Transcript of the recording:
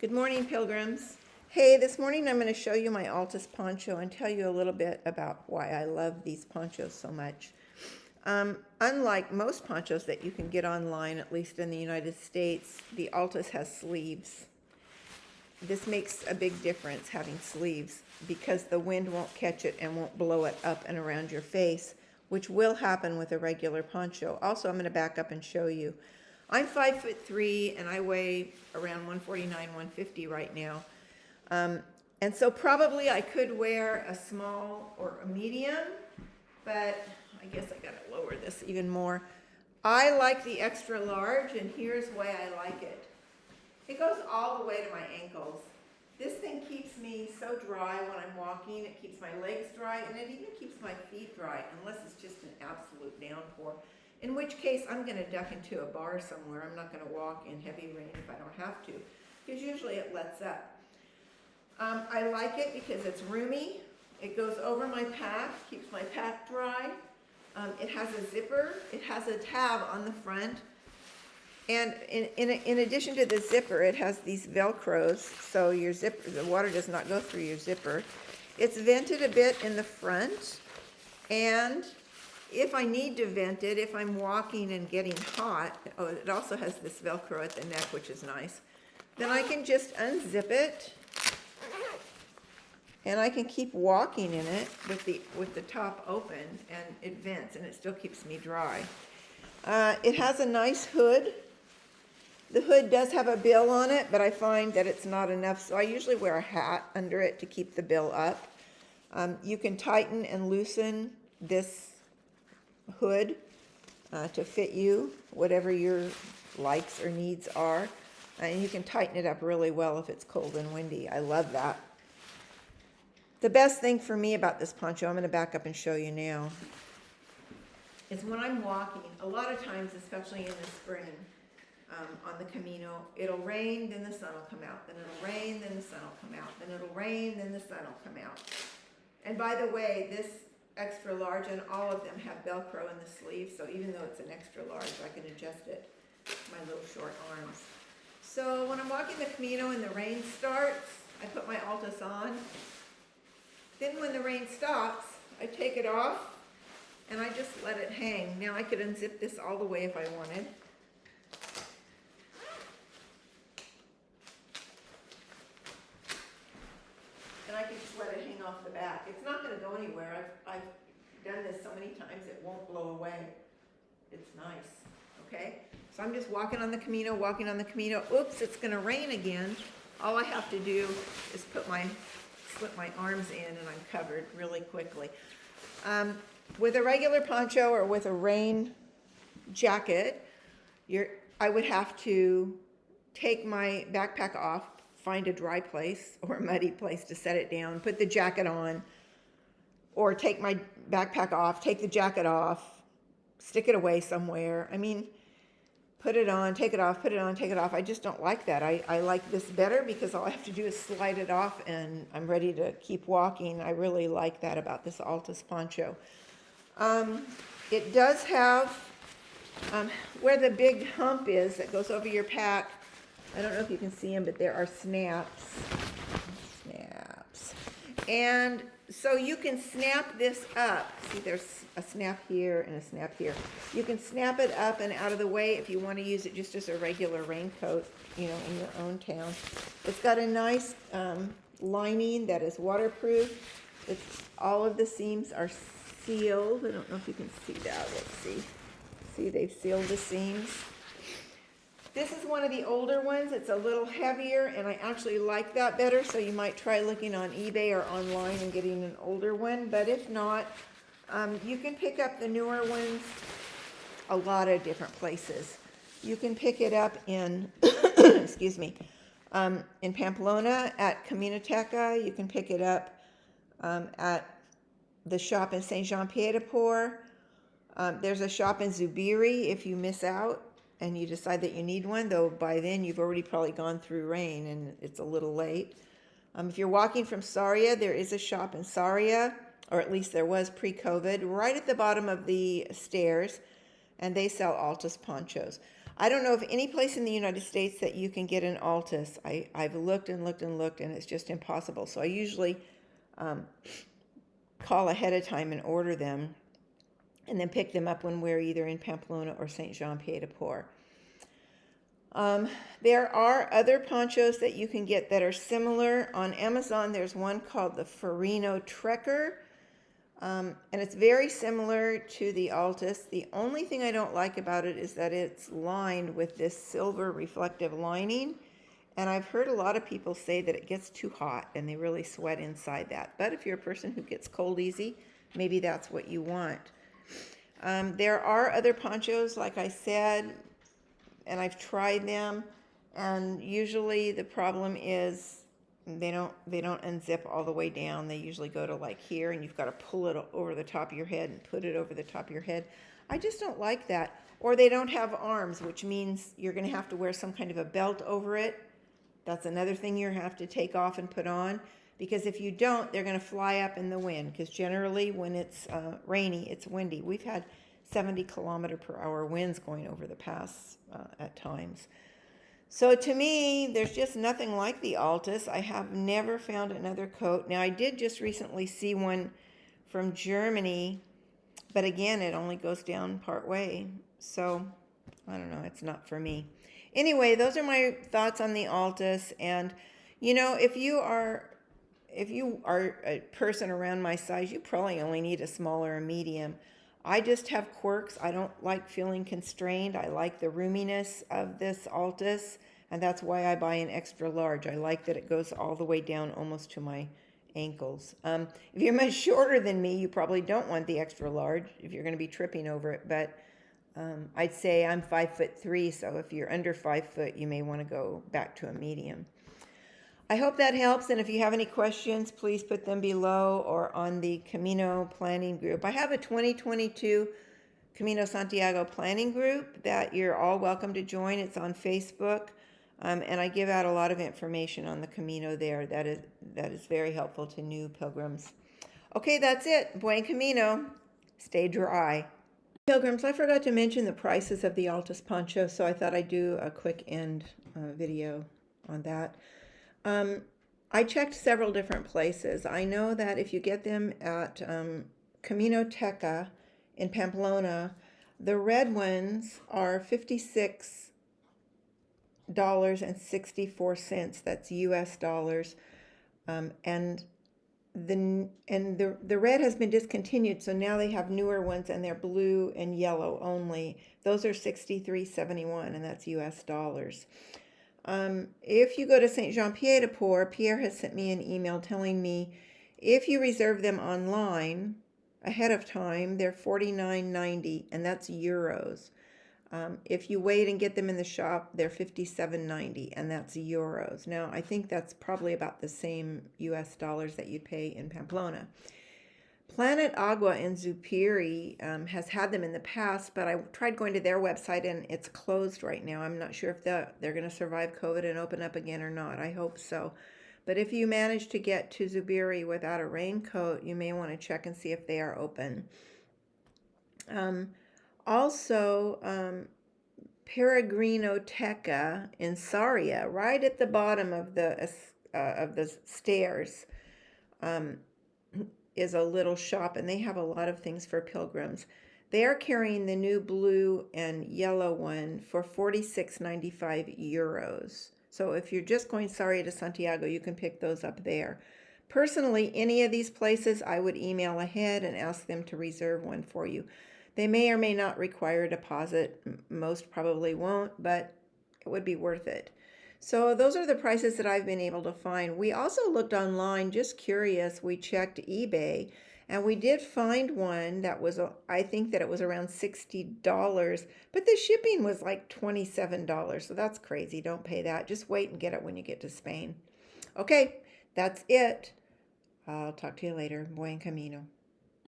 Good morning, pilgrims. Hey, this morning I'm going to show you my Altus poncho and tell you a little bit about why I love these ponchos so much. Unlike most ponchos that you can get online, at least in the United States, the Altus has sleeves. This makes a big difference having sleeves because the wind won't catch it and won't blow it up and around your face, which will happen with a regular poncho. Also, I'm going to back up and show you. I'm 5'3" and I weigh around 149, 150 right now. And so probably I could wear a small or a medium, but I guess I gotta lower this even more. I like the extra large, and here's why I like it. It goes all the way to my ankles. This thing keeps me so dry when I'm walking. It keeps my legs dry, and it even keeps my feet dry, unless it's just an absolute downpour. In which case, I'm going to duck into a bar somewhere. I'm not going to walk in heavy rain if I don't have to, because usually it lets up. I like it because it's roomy. It goes over my pack, keeps my pack dry. It has a zipper. It has a tab on the front. And in addition to the zipper, it has these Velcros, so your zipper, the water does not go through your zipper. It's vented a bit in the front, and if I need to vent it, if I'm walking and getting hot, it also has this Velcro at the neck, which is nice. Then I can just unzip it, and I can keep walking in it with the top open, and it vents, and it still keeps me dry. It has a nice hood. The hood does have a bill on it, but I find that it's not enough, so I usually wear a hat under it to keep the bill up. You can tighten and loosen this hood to fit you, whatever your likes or needs are. And you can tighten it up really well if it's cold and windy. I love that. The best thing for me about this poncho, I'm going to back up and show you now, is when I'm walking, a lot of times, especially in the spring, on the Camino, it'll rain, then the sun will come out, then it'll rain, then the sun will come out, then it'll rain, then the sun will come out. And by the way, this extra large, and all of them have Velcro in the sleeve, so even though it's an extra large, I can adjust it with my little short arms. So when I'm walking the Camino and the rain starts, I put my Altus on. Then when the rain stops, I take it off and I just let it hang. Now I could unzip this all the way if I wanted. And I can just let it hang off the back. It's not going to go anywhere. I've done this so many times it won't blow away. It's nice. Okay? So I'm just walking on the Camino, walking on the Camino. Oops, it's going to rain again. All I have to do is slip my arms in and I'm covered really quickly. With a regular poncho or with a rain jacket, I would have to take my backpack off, find a dry place or a muddy place to set it down, put the jacket on, or take my backpack off, take the jacket off, stick it away somewhere. I mean, put it on, take it off, put it on, take it off. I just don't like that. I like this better because all I have to do is slide it off and I'm ready to keep walking. I really like that about this Altus poncho. It does have, where the big hump is that goes over your pack, I don't know if you can see them, but there are snaps. And so you can snap this up. See, there's a snap here and a snap here. You can snap it up and out of the way if you want to use it just as a regular raincoat, in your own town. It's got a nice lining that is waterproof. All of the seams are sealed. I don't know if you can see that. Let's see. See, they've sealed the seams. This is one of the older ones. It's a little heavier, and I actually like that better, so you might try looking on eBay or online and getting an older one. But if not, you can pick up the newer ones a lot of different places. You can pick it up in, excuse me, in Pamplona at Caminoteca. You can pick it up at the shop in Saint-Jean-Pied-de-Port. There's a shop in Zubiri if you miss out and you decide that you need one, though by then you've already probably gone through rain and it's a little late. If you're walking from Sarria, there is a shop in Sarria, or at least there was pre-COVID, right at the bottom of the stairs, and they sell Altus ponchos. I don't know of any place in the United States that you can get an Altus. I've looked and looked and looked, and it's just impossible. So I usually call ahead of time and order them, and then pick them up when we're either in Pamplona or Saint-Jean-Pied-de-Port. There are other ponchos that you can get that are similar. On Amazon, there's one called the Ferrino Trekker, and it's very similar to the Altus. The only thing I don't like about it is that it's lined with this silver reflective lining, and I've heard a lot of people say that it gets too hot and they really sweat inside that. But if you're a person who gets cold easy, maybe that's what you want. There are other ponchos, like I said, and I've tried them, and usually the problem is they don't unzip all the way down. They usually go to like here, and you've got to pull it over the top of your head and put it over the top of your head. I just don't like that. Or they don't have arms, which means you're going to have to wear some kind of a belt over it. That's another thing you have to take off and put on, because if you don't, they're going to fly up in the wind, because generally when it's rainy, it's windy. We've had 70-kilometer-per-hour winds going over the pass at times. So to me, there's just nothing like the Altus. I have never found another coat. Now, I did just recently see one from Germany, but again, it only goes down part way. So I don't know, it's not for me. Anyway, those are my thoughts on the Altus. And you know, if you are a person around my size, you probably only need a small or a medium. I just have quirks. I don't like feeling constrained. I like the roominess of this Altus, and that's why I buy an extra large. I like that it goes all the way down almost to my ankles. If you're much shorter than me, you probably don't want the extra large if you're going to be tripping over it, but I'd say I'm 5'3", so if you're under 5 foot, you may want to go back to a medium. I hope that helps, and if you have any questions, please put them below or on the Camino planning group. I have a 2022 Camino Santiago planning group that you're all welcome to join. It's on Facebook, and I give out a lot of information on the Camino there that is very helpful to new pilgrims. Okay, that's it. Buen Camino. Stay dry. Pilgrims, I forgot to mention the prices of the Altus Poncho, so I thought I'd do a quick end video on that. I checked several different places. I know that if you get them at Camino Teca in Pamplona, the red ones are $56.64. That's US dollars. And the red has been discontinued, so now they have newer ones, and they're blue and yellow only. Those are $63.71, and that's US dollars. If you go to Saint-Jean-Pied-de-Port, Pierre has sent me an email telling me if you reserve them online ahead of time, they're $49.90, and that's euros. If you wait and get them in the shop, they're $57.90, and that's euros. Now, I think that's probably about the same US dollars that you'd pay in Pamplona. Planet Agua in Zupiri has had them in the past, but I tried going to their website, and it's closed right now. I'm not sure if they're going to survive COVID and open up again or not. I hope so. But if you manage to get to Zubiri without a raincoat, you may want to check and see if they are open. Also, Peregrino Teca in Saria, right at the bottom of the stairs, is a little shop, and they have a lot of things for pilgrims. They are carrying the new blue and yellow one for 46.95 euros. So if you're just going Saria to Santiago, you can pick those up there. Personally, any of these places, I would email ahead and ask them to reserve one for you. They may or may not require a deposit. Most probably won't, but it would be worth it. So those are the prices that I've been able to find. We also looked online, just curious. We checked eBay, and we did find one that was, I think that it was around $60, but the shipping was like $27. So that's crazy. Don't pay that. Just wait and get it when you get to Spain. Okay, that's it. I'll talk to you later. Buen Camino.